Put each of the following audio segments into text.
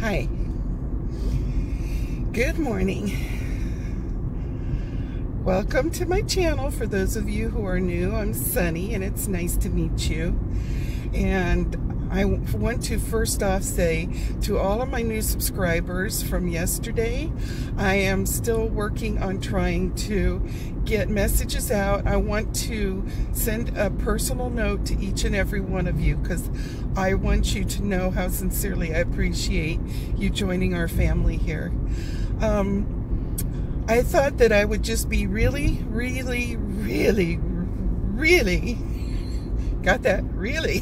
Hi. Good morning. Welcome to my channel. For those of you who are new, I'm Sunny and it's nice to meet you. And I want to first off say to all of my new subscribers from yesterday, I am still working on trying to get messages out. I want to send a personal note to each and every one of you because I want you to know how sincerely I appreciate you joining our family here. I thought that I would just be really, got that? Really?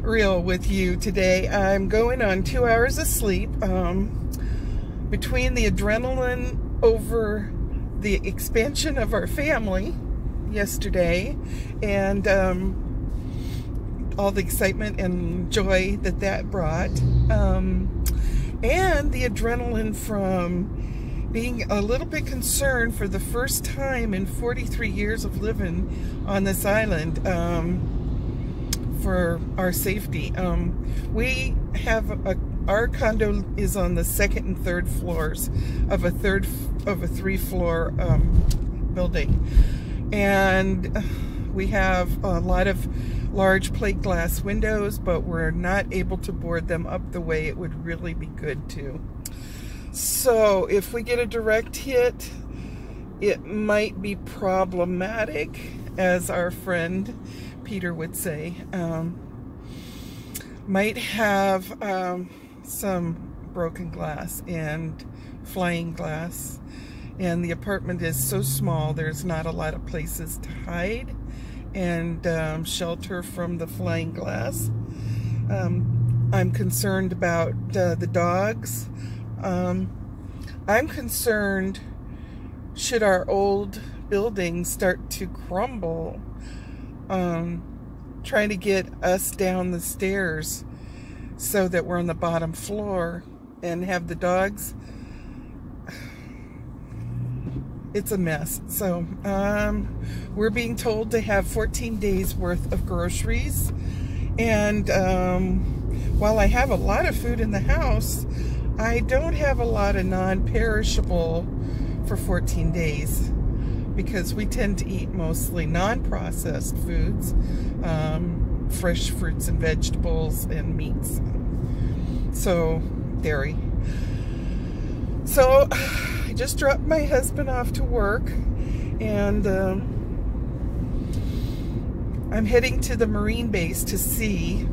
Real with you today. I'm going on 2 hours of sleep. Between the adrenaline over the expansion of our family yesterday and all the excitement and joy that brought, and the adrenaline from being a little bit concerned for the first time in 43 years of living on this island, for our safety. We have our condo is on the second and third floors of a 3-floor building, and we have a lot of large plate glass windows, but we're not able to board them up the way it would really be good to. So if we get a direct hit, it might be problematic, as our friend Peter would say. Might have some broken glass and flying glass, and the apartment is so small there's not a lot of places to hide and shelter from the flying glass. I'm concerned about the dogs. I'm concerned should our old building start to crumble, trying to get us down the stairs so that we're on the bottom floor and have the dogs. It's a mess. So we're being told to have 14 days worth of groceries, and while I have a lot of food in the house, I don't have a lot of non-perishable for 14 days because we tend to eat mostly non-processed foods, fresh fruits and vegetables and meats, so dairy. So I just dropped my husband off to work, and I'm heading to the Marine base to see.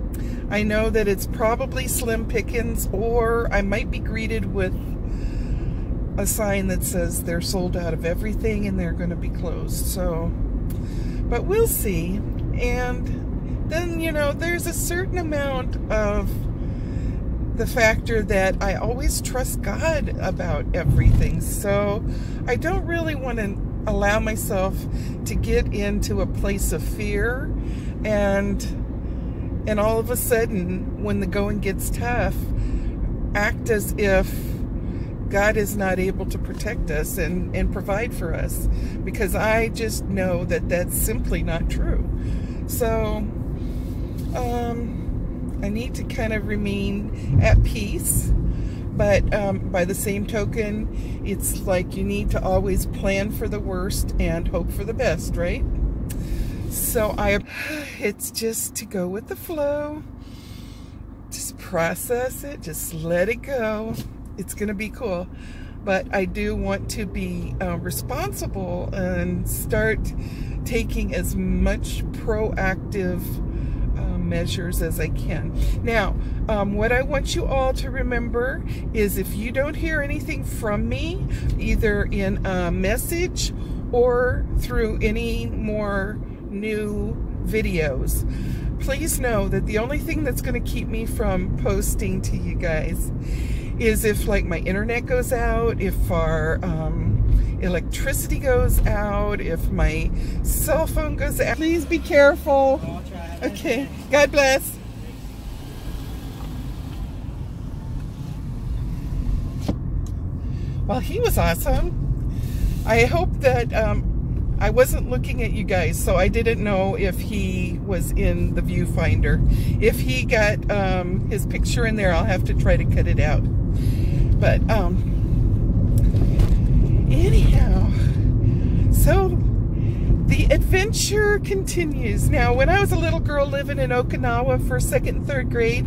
I know that it's probably slim pickings, or I might be greeted with a sign that says they're sold out of everything and they're going to be closed. So, but we'll see. And then, you know, there's a certain amount of the factor that I always trust God about everything. So I don't really want to allow myself to get into a place of fear and all of a sudden, when the going gets tough, act as if God is not able to protect us and provide for us, because I just know that that's simply not true. So I need to kind of remain at peace, but by the same token, it's like you need to always plan for the worst and hope for the best, right? So it's just to go with the flow, just process it, just let it go. It's gonna be cool, but I do want to be responsible and start taking as much proactive measures as I can. Now, what I want you all to remember is, if you don't hear anything from me, either in a message or through any more new videos, please know that the only thing that's going to keep me from posting to you guys is if, like, my internet goes out, if our electricity goes out, if my cell phone goes out. Please be careful. Okay, God bless. Well, he was awesome. I hope that I wasn't looking at you guys, so I didn't know if he was in the viewfinder. If he got his picture in there, I'll have to try to cut it out. But anyhow, so the adventure continues. Now, when I was a little girl living in Okinawa for 2nd and 3rd grade,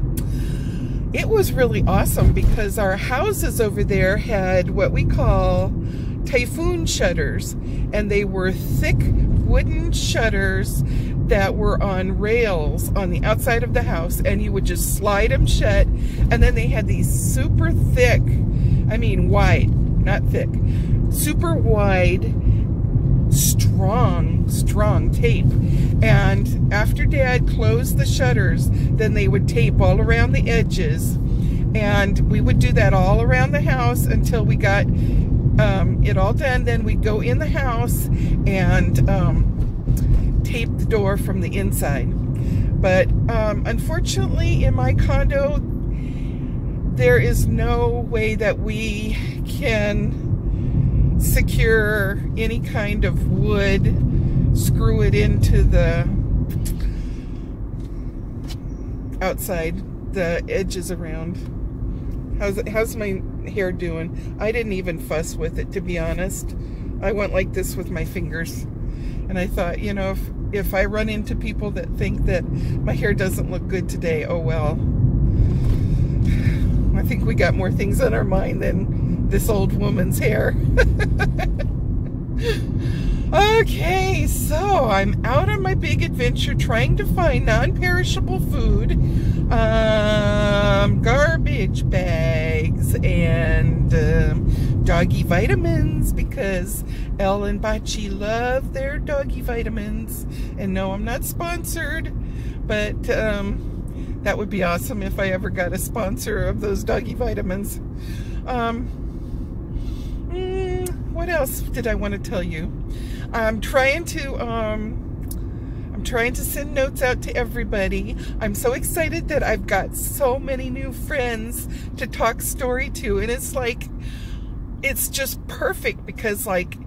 it was really awesome because our houses over there had what we call typhoon shutters, and they were thick wooden shutters that were on rails on the outside of the house, and you would just slide them shut. And then they had these super thick, I mean wide, not thick, super wide, strong tape. And after Dad closed the shutters, then they would tape all around the edges, and we would do that all around the house until we got it all done. Then we'd go in the house and tape the door from the inside. But unfortunately, in my condo, there is no way that we can secure any kind of wood, screw it into the outside, the edges around. How's my hair doing? I didn't even fuss with it, to be honest. I went like this with my fingers, and I thought, you know, if I run into people that think that my hair doesn't look good today, oh well. I think we got more things on our mind than this old woman's hair. Okay, so I'm out on my big adventure trying to find non-perishable food, garbage bags, and doggy vitamins, because Elle and Bachi love their doggy vitamins. And no, I'm not sponsored, but that would be awesome if I ever got a sponsor of those doggy vitamins. What else did I want to tell you? I'm trying to send notes out to everybody. I'm so excited that I've got so many new friends to talk story to, and it's like, it's just perfect, because like,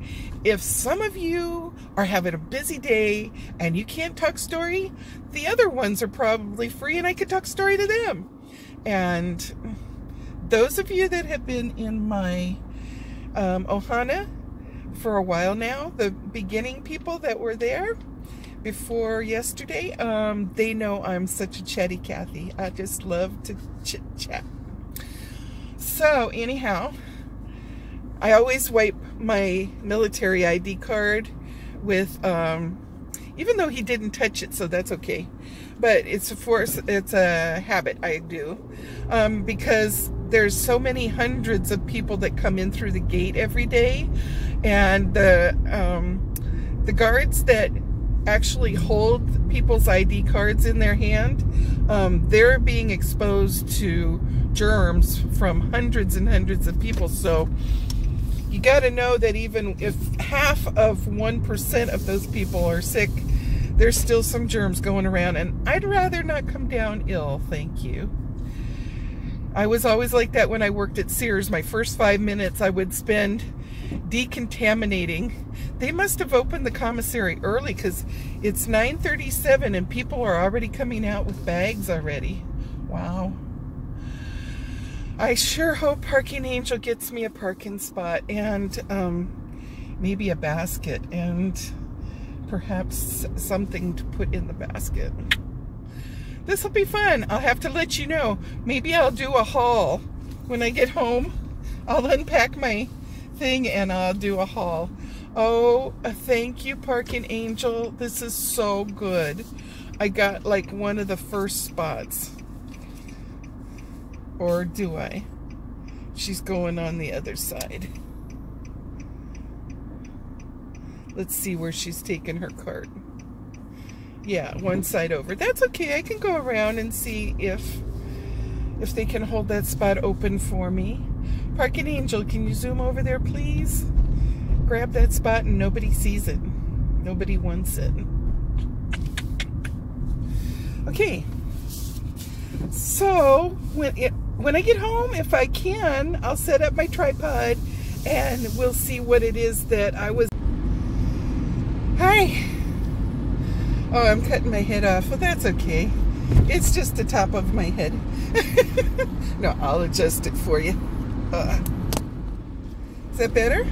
if some of you are having a busy day and you can't talk story, the other ones are probably free and I could talk story to them. And those of you that have been in my Ohana for a while now, the beginning people that were there before yesterday, they know I'm such a chatty Cathy. I just love to chit chat. So anyhow, I always wipe my military ID card with, even though he didn't touch it, so that's okay. But it's a habit I do, because there's so many hundreds of people that come in through the gate every day, and the guards that actually hold people's ID cards in their hand, they're being exposed to germs from hundreds and hundreds of people. So you got to know that even if half of 1% of those people are sick, there's still some germs going around, and I'd rather not come down ill, thank you. I was always like that when I worked at Sears. My first 5 minutes I would spend decontaminating. They must have opened the commissary early, because it's 9:37 and people are already coming out with bags already. Wow. I sure hope Parking Angel gets me a parking spot, and maybe a basket, and perhaps something to put in the basket. This will be fun. I'll have to let you know. Maybe I'll do a haul when I get home. I'll unpack my thing and I'll do a haul. Oh, thank you, Parking Angel. This is so good. I got like one of the first spots. Or do I? She's going on the other side. Let's see where she's taking her cart. Yeah, one side over. That's okay. I can go around and see if they can hold that spot open for me. Parking Angel, can you zoom over there, please? Grab that spot and nobody sees it. Nobody wants it. Okay. So, when I get home, if I can, I'll set up my tripod and we'll see what it is that I was... Hi. Oh, I'm cutting my head off. Well, that's okay. It's just the top of my head. No, I'll adjust it for you. Is that better?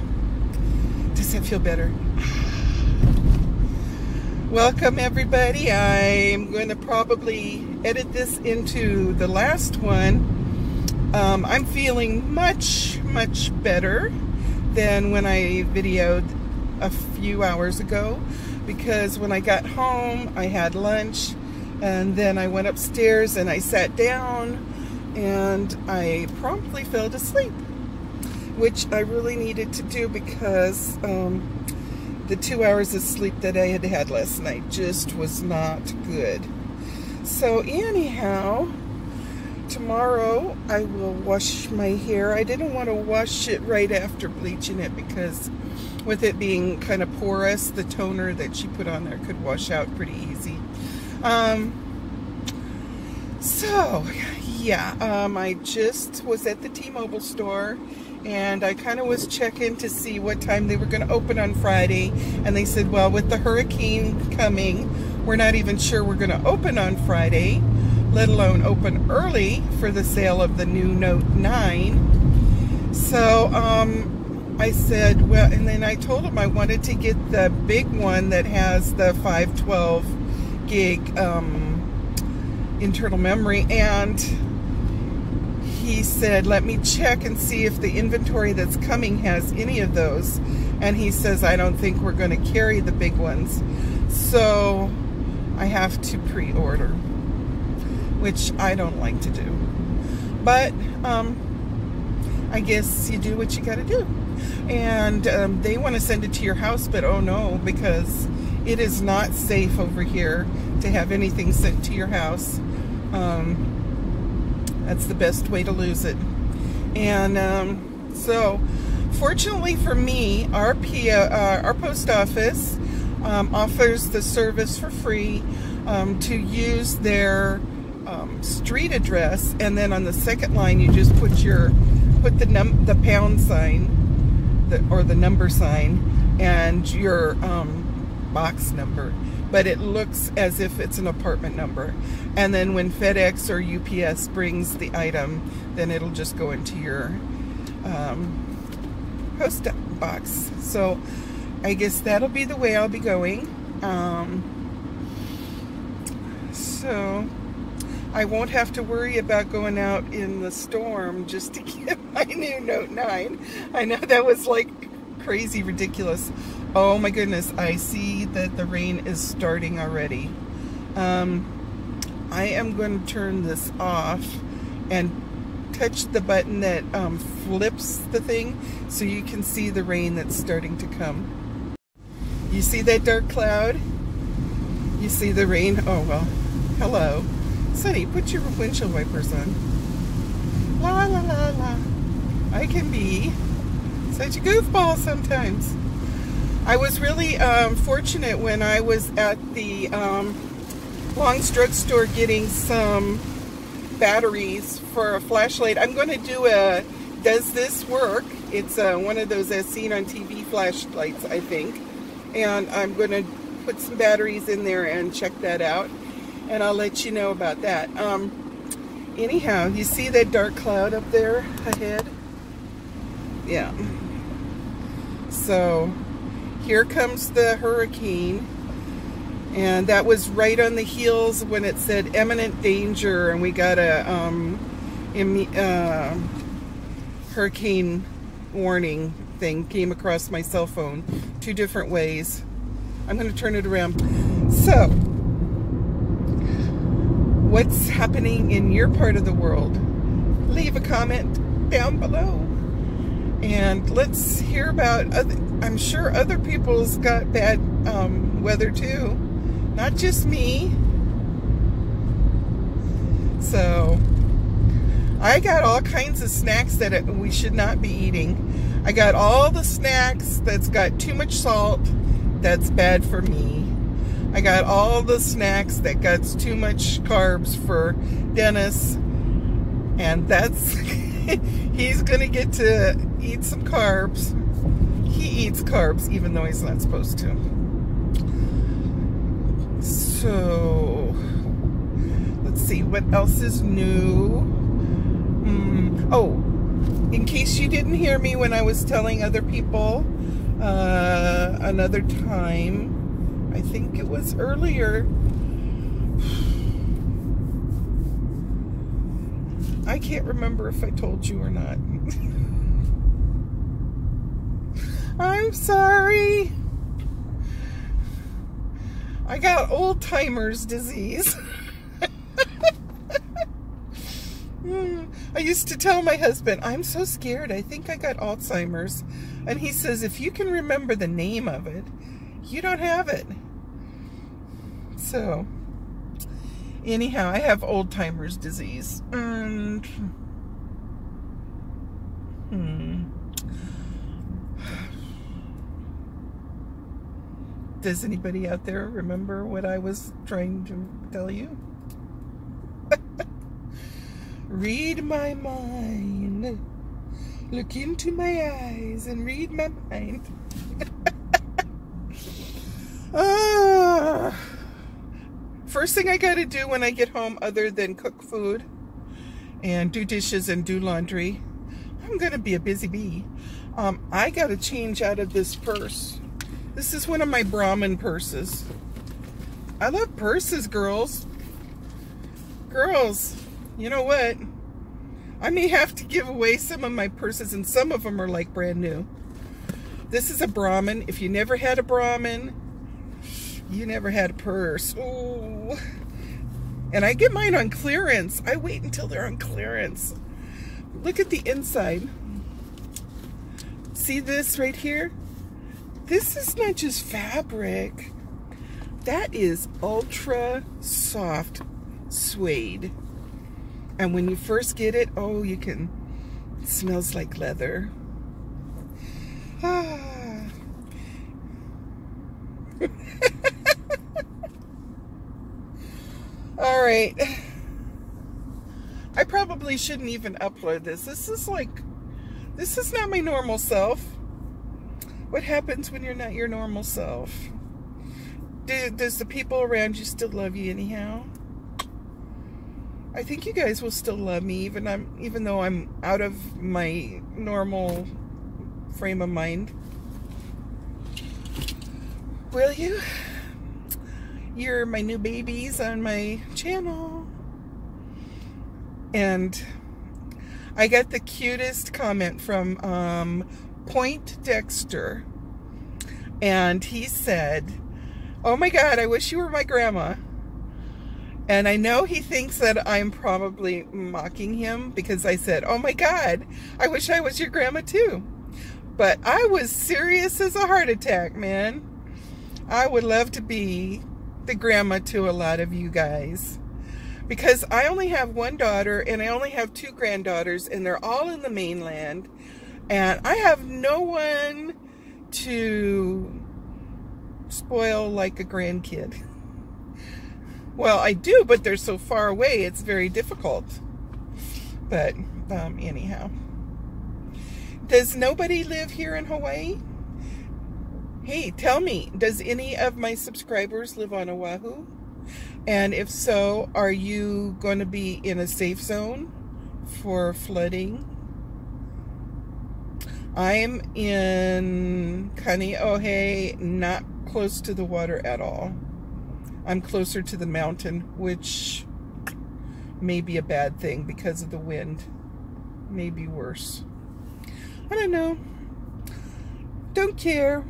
Does that feel better? Welcome, everybody. I'm going to probably edit this into the last one. I'm feeling much better than when I videoed a few hours ago, because when I got home I had lunch and then I went upstairs and I sat down and I promptly fell to sleep, which I really needed to do because the 2 hours of sleep that I had had last night just was not good. So anyhow, tomorrow I will wash my hair. I didn't want to wash it right after bleaching it because with it being kind of porous, the toner that she put on there could wash out pretty easy. So yeah, I just was at the T-Mobile store and I kind of was checking to see what time they were going to open on Friday, and they said, well, with the hurricane coming, we're not even sure we're going to open on Friday, let alone open early for the sale of the new Note 9. So I said, well, and then I told him I wanted to get the big one that has the 512 gig internal memory, and he said, let me check and see if the inventory that's coming has any of those. And he says, I don't think we're going to carry the big ones. So I have to pre-order, which I don't like to do. But I guess you do what you got to do. And they want to send it to your house, but oh no, because it is not safe over here to have anything sent to your house. That's the best way to lose it. And so fortunately for me, our post office offers the service for free to use their street address, and then on the second line you just put the pound sign, or the number sign, and your box number, but it looks as if it's an apartment number. And then when FedEx or UPS brings the item, then it'll just go into your post box. So I guess that'll be the way I'll be going. So I won't have to worry about going out in the storm just to get my new Note 9. I know that was like crazy ridiculous. Oh my goodness, I see that the rain is starting already. I am going to turn this off and touch the button that flips the thing so you can see the rain that's starting to come. You see that dark cloud? You see the rain? Oh well, hello. Sonny, put your windshield wipers on. La la la la. I can be such a goofball sometimes. I was really fortunate when I was at the Long's drugstore getting some batteries for a flashlight. I'm going to do a does this work? It's one of those as seen on TV flashlights, I think. And I'm going to put some batteries in there and check that out. And I'll let you know about that. Anyhow, you see that dark cloud up there ahead? Yeah. So here comes the hurricane. And that was right on the heels when it said imminent danger, and we got a hurricane warning thing came across my cell phone 2 different ways. I'm going to turn it around. So, what's happening in your part of the world? Leave a comment down below. And let's hear about I'm sure other people's got bad weather too. Not just me. So I got all kinds of snacks that we should not be eating. I got all the snacks that's got too much salt. That's bad for me. I got all the snacks that got too much carbs for Dennis. And that's he's gonna get to eat some carbs. He eats carbs even though he's not supposed to. So, let's see, what else is new? Oh, in case you didn't hear me when I was telling other people another time, I think it was earlier, I can't remember if I told you or not. I'm sorry. I got old-timers disease. I used to tell my husband, I'm so scared, I think I got Alzheimer's. And he says, if you can remember the name of it, you don't have it. So, anyhow, I have old-timers disease. And, does anybody out there remember what I was trying to tell you? Read my mind. Look into my eyes and read my mind. First thing I gotta do when I get home, other than cook food and do dishes and do laundry, I'm gonna be a busy bee. I gotta change out of this purse. This is one of my Brahmin purses. I love purses, girls. Girls, you know what? I may have to give away some of my purses, and some of them are like brand new. This is a Brahmin. If you never had a Brahmin, you never had a purse. Ooh. And I get mine on clearance. I wait until they're on clearance. Look at the inside. See this right here? This is not just fabric. That is ultra soft suede. And when you first get it, oh, it smells like leather. All right. I probably shouldn't even upload this. This is not my normal self. What happens when you're not your normal self? Does the people around you still love you anyhow? I think you guys will still love me even though I'm out of my normal frame of mind. Will you? You're my new babies on my channel. And I got the cutest comment from Point Dexter. And he said, oh my God, I wish you were my grandma. And I know he thinks that I'm probably mocking him because I said, oh my God, I wish I was your grandma too. But I was serious as a heart attack, man. I would love to be the grandma to a lot of you guys. Because I only have one daughter and I only have two granddaughters, and they're all in the mainland. And I have no one to spoil like a grandkid. Well, I do, but they're so far away, it's very difficult. But, anyhow. Does nobody live here in Hawaii? Hey, tell me, does any of my subscribers live on Oahu? And if so, are you going to be in a safe zone for flooding? I'm in Kaneohe, not close to the water at all. I'm closer to the mountain, which may be a bad thing because of the wind. Maybe worse. I don't know. Don't care.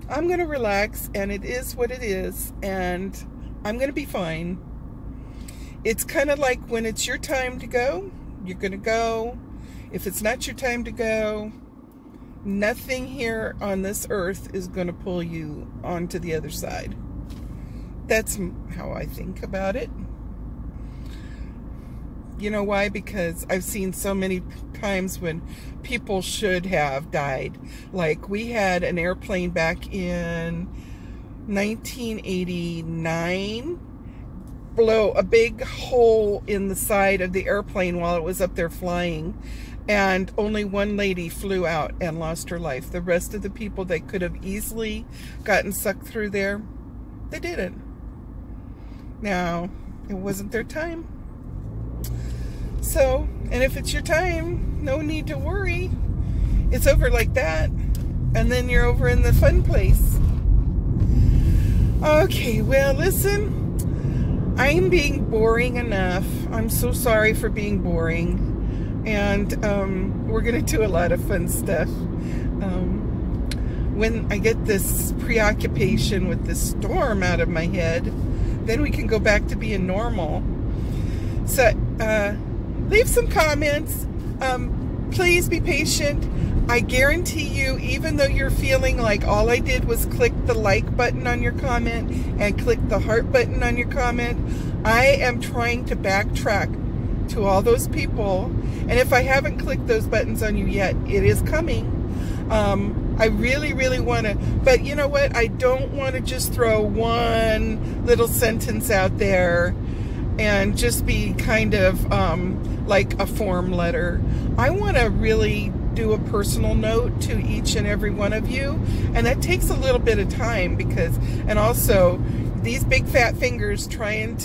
I'm going to relax, and it is what it is, and I'm going to be fine. It's kind of like when it's your time to go, you're going to go. If it's not your time to go, nothing here on this earth is going to pull you onto the other side. That's how I think about it. You know why? Because I've seen so many times when people should have died. Like we had an airplane back in 1989 blow a big hole in the side of the airplane while it was up there flying. And only one lady flew out and lost her life. The rest of the people that could have easily gotten sucked through there, they didn't. Now, it wasn't their time. So, and if it's your time, no need to worry. It's over like that. And then you're over in the fun place. Okay, well, listen. I'm being boring enough. I'm so sorry for being boring. And we're going to do a lot of fun stuff. When I get this preoccupation with this storm out of my head, then we can go back to being normal. So, leave some comments. Please be patient. I guarantee you, even though you're feeling like all I did was click the like button on your comment and click the heart button on your comment, I am trying to backtrack to all those people. And if I haven't clicked those buttons on you yet, it is coming. I really, really want to, but you know what? I don't want to just throw one little sentence out there and just be kind of like a form letter. I want to really do a personal note to each and every one of you, and that takes a little bit of time because, and also these big fat fingers trying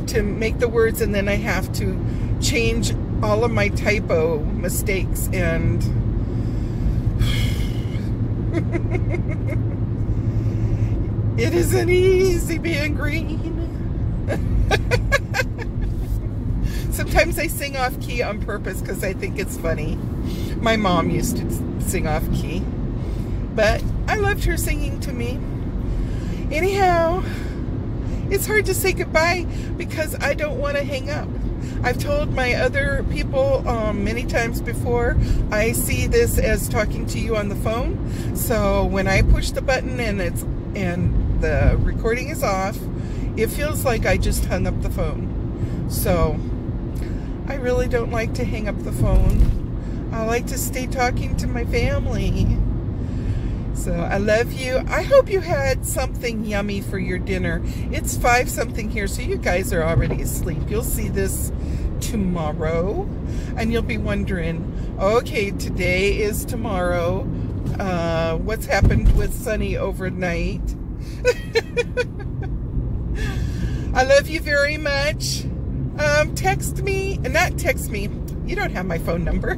to make the words, and then I have to change all of my typo mistakes, and it isn't easy being green. Sometimes I sing off key on purpose because I think it's funny. My mom used to sing off key, but I loved her singing to me. Anyhow, it's hard to say goodbye because I don't want to hang up. I've told my other people many times before, I see this as talking to you on the phone. So when I push the button and the recording is off, it feels like I just hung up the phone. So I really don't like to hang up the phone. I like to stay talking to my family. So I love you. I hope you had something yummy for your dinner. It's 5 something here, so you guys are already asleep. You'll see this tomorrow, and you'll be wondering, okay, today is tomorrow. What's happened with Sunny overnight? I love you very much. Text me, not text me. You don't have my phone number.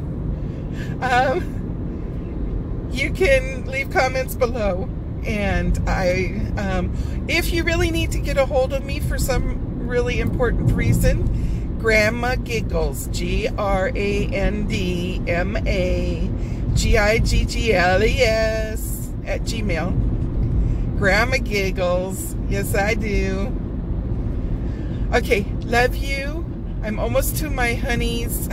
You can leave comments below, and if you really need to get a hold of me for some really important reason, Grandma Giggles, GRANDMAGIGGLES at Gmail. Grandma Giggles, yes I do. Okay, love you. I'm almost to my honey's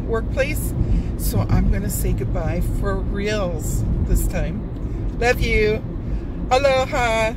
workplace, so I'm gonna say goodbye for reals this time. Love you. Aloha.